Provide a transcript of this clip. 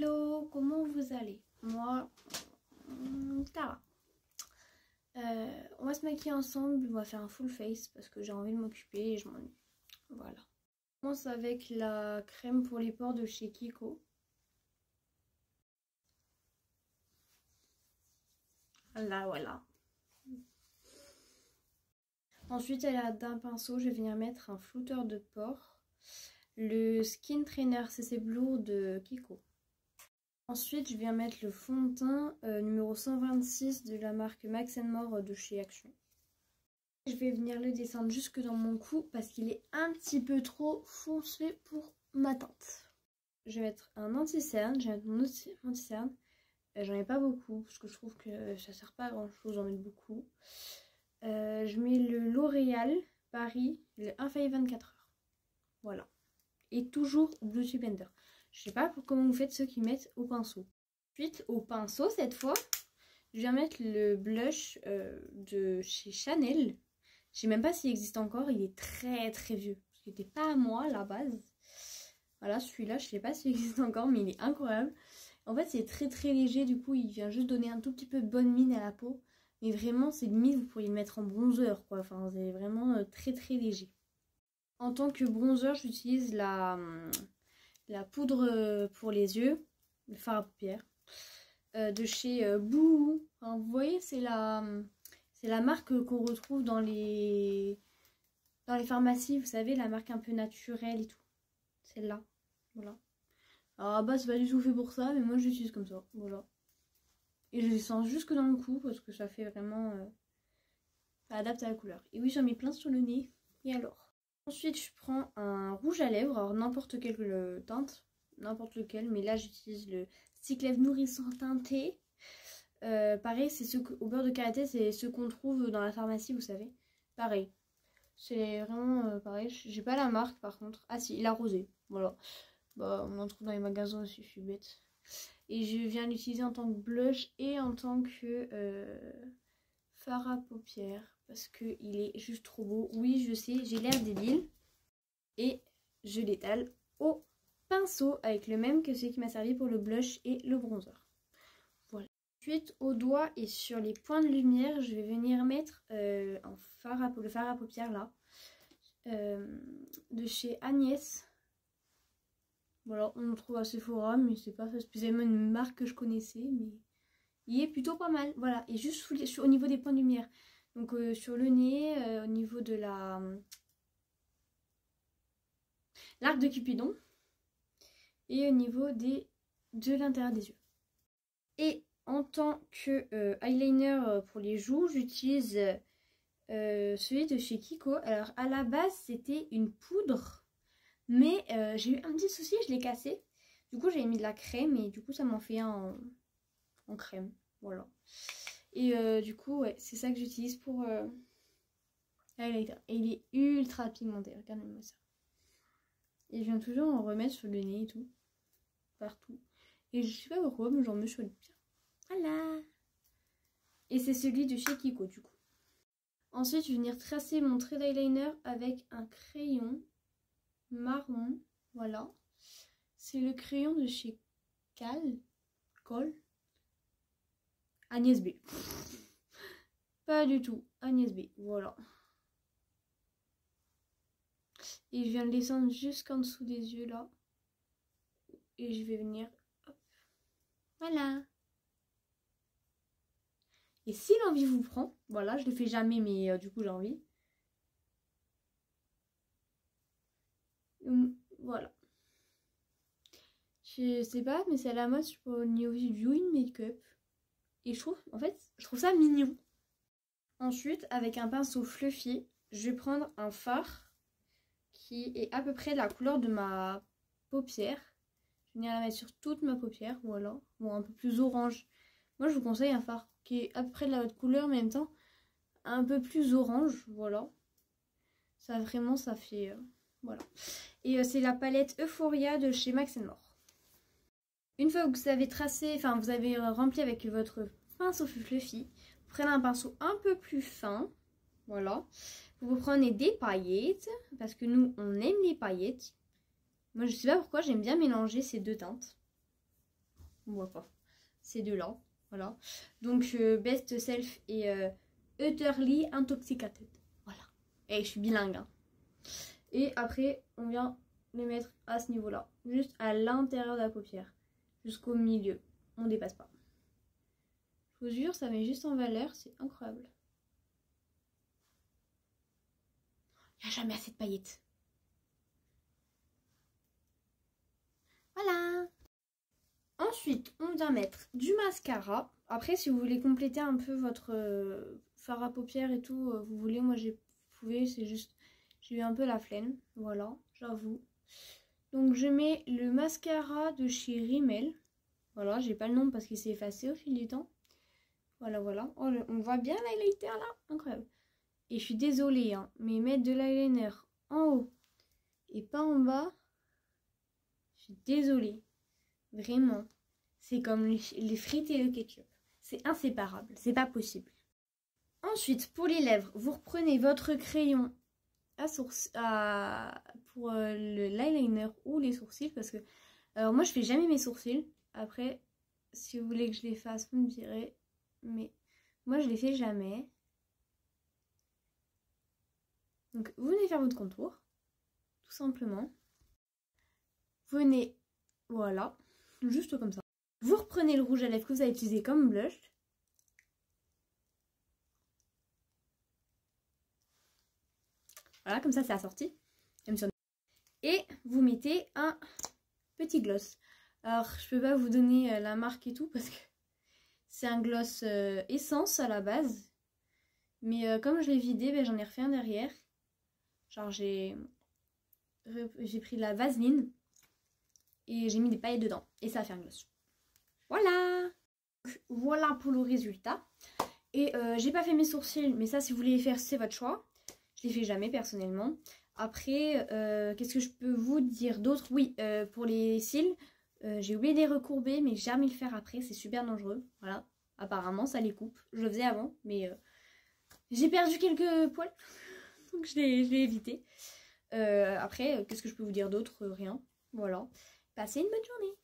Hello, comment vous allez? Moi, ça va. On va se maquiller ensemble, on va faire un full face parce que j'ai envie de m'occuper et je m'ennuie. Voilà. On commence avec la crème pour les pores de chez Kiko. Là, voilà. Ensuite, à l'aide d'un pinceau, je vais venir mettre un flouteur de pores. Le Skin Trainer CC Blue de Kiko. Ensuite, je viens mettre le fond de teint numéro 126 de la marque Max & More de chez Action. Je vais venir le descendre jusque dans mon cou parce qu'il est un petit peu trop foncé pour ma teinte. Je vais mettre un anti-cerne, je vais mettre mon anti-cerne. J'en ai pas beaucoup parce que je trouve que ça sert pas à grand chose d'en mettre beaucoup. Je mets le L'Oréal Paris, le Infaillible 24 heures. Voilà. Et toujours Beauty Blender. Je sais pas comment vous faites ceux qui mettent au pinceau. Ensuite, au pinceau, cette fois, je viens mettre le blush de chez Chanel. Je sais même pas s'il existe encore. Il est très très vieux. Parce qu'il n'était pas à moi à la base. Voilà, celui-là, je sais pas s'il existe encore, mais il est incroyable. En fait, c'est très très léger. Du coup, il vient juste donner un tout petit peu de bonne mine à la peau. Mais vraiment, c'est limite, vous pourriez le mettre en bronzer, quoi. Enfin, c'est vraiment très très léger. En tant que bronzer, j'utilise la poudre pour les yeux, le fard à paupières, de chez Bouhou. Enfin, vous voyez, c'est la marque qu'on retrouve dans les pharmacies, vous savez, la marque un peu naturelle et tout. Celle-là, voilà. Alors à base, c'est pas du tout fait pour ça, mais moi j'utilise comme ça, voilà. Et je les sens jusque dans le cou parce que ça fait vraiment... ça adapte à la couleur. Et oui, j'en mets plein sur le nez. Et alors? Ensuite, je prends un rouge à lèvres, alors n'importe quelle teinte, n'importe lequel, mais là j'utilise le Stick Lèvres Nourrissant Teinté. Pareil, c'est ceux au beurre de karité, c'est ceux qu'on trouve dans la pharmacie, vous savez. Pareil, c'est vraiment pareil. J'ai pas la marque par contre. Ah si, la rosée, voilà. Bah, on en trouve dans les magasins aussi, je suis bête. Et je viens l'utiliser en tant que blush et en tant que fard à paupières. Parce qu'il est juste trop beau. Oui, je sais, j'ai l'air débile. Et je l'étale au pinceau avec le même que celui qui m'a servi pour le blush et le bronzer. Voilà. Ensuite, au doigt et sur les points de lumière, je vais venir mettre le fard à paupières là. De chez Agnès. Voilà, on le trouve à Sephora, mais c'est pas spécialement une marque que je connaissais, mais il est plutôt pas mal. Voilà, et juste au niveau des points de lumière. Donc sur le nez, au niveau de l'arc de Cupidon, et au niveau de l'intérieur des yeux. Et en tant que eyeliner pour les joues, j'utilise celui de chez Kiko. Alors à la base, c'était une poudre. Mais j'ai eu un petit souci, je l'ai cassé. Du coup, j'avais mis de la crème et du coup, ça m'en fait un en crème. Voilà. Et du coup, ouais, c'est ça que j'utilise pour highlighter. Et il est ultra pigmenté, regardez-moi ça. Et je viens toujours en remettre sur le nez et tout. Partout. Et je sais pas pourquoi, mais j'en mets sur les paupières. Voilà. Et c'est celui de chez Kiko, du coup. Ensuite, je vais venir tracer mon trait d'eyeliner avec un crayon marron, voilà. C'est le crayon de chez Col Agnès B. Pas du tout, Agnès B, voilà. Et je viens le descendre jusqu'en dessous des yeux là. Et je vais venir, hop, voilà. Et si l'envie vous prend, voilà, je le fais jamais, mais du coup j'ai envie. Voilà. Je sais pas, mais c'est à la mode au niveau du viewing make-up. Et je trouve ça mignon. Ensuite, avec un pinceau fluffy, je vais prendre un fard qui est à peu près de la couleur de ma paupière. Je vais venir la mettre sur toute ma paupière, voilà. Bon, un peu plus orange. Moi, je vous conseille un fard qui est à peu près de la haute couleur, mais en même temps, un peu plus orange, voilà. Ça vraiment, ça fait... voilà. Et c'est la palette Euphoria de chez Max & More. Une fois que vous avez tracé, enfin vous avez rempli avec votre pinceau fluffy, vous prenez un pinceau un peu plus fin, voilà. Vous prenez des paillettes, parce que nous on aime les paillettes. Moi je sais pas pourquoi, j'aime bien mélanger ces deux teintes. on voit pas. Ces deux-là, voilà. Donc Best Self et Utterly Intoxicated. Voilà. Et je suis bilingue. Hein. Et après, on vient les mettre à ce niveau-là. Juste à l'intérieur de la paupière. Jusqu'au milieu. On dépasse pas. Je vous jure, ça met juste en valeur. C'est incroyable. Il n'y a jamais assez de paillettes. Voilà. Ensuite, on vient mettre du mascara. Après, si vous voulez compléter un peu votre fard à paupières et tout, vous voulez, moi j'ai trouvé, c'est juste, j'ai eu un peu la flemme. Voilà, j'avoue. Donc je mets le mascara de chez Rimmel. Voilà, j'ai pas le nom parce qu'il s'est effacé au fil du temps. Voilà, voilà. Oh, on voit bien l'highlighter là. Incroyable. Et je suis désolée, hein, mais mettre de l'eyeliner en haut et pas en bas, je suis désolée. Vraiment. C'est comme les frites et le ketchup. C'est inséparable. C'est pas possible. Ensuite, pour les lèvres, vous reprenez votre crayon pour l'eyeliner ou les sourcils. Parce que, alors moi, je fais jamais mes sourcils. Après, si vous voulez que je les fasse, vous me direz. Mais moi, je les fais jamais. Donc, vous venez faire votre contour. Tout simplement. Venez, voilà. Juste comme ça. Vous reprenez le rouge à lèvres que vous avez utilisé comme blush. Voilà, comme ça, c'est assorti. Et vous mettez un petit gloss. Alors, je peux pas vous donner la marque et tout parce que c'est un gloss essence à la base. Mais comme je l'ai vidé, ben, j'en ai refait un derrière. Genre, j'ai pris de la vaseline et j'ai mis des paillettes dedans. Et ça a fait un gloss. Voilà! Voilà pour le résultat. Et j'ai pas fait mes sourcils, mais ça, si vous voulez les faire, c'est votre choix. Je les fais jamais personnellement. Après, qu'est-ce que je peux vous dire d'autre? Oui, pour les cils, j'ai oublié de les recourber, mais j'ai jamais le faire après. C'est super dangereux. Voilà. Apparemment, ça les coupe. Je le faisais avant, mais j'ai perdu quelques poils. Donc, je l'ai évité. Après, qu'est-ce que je peux vous dire d'autre? Rien. Voilà. Passez une bonne journée.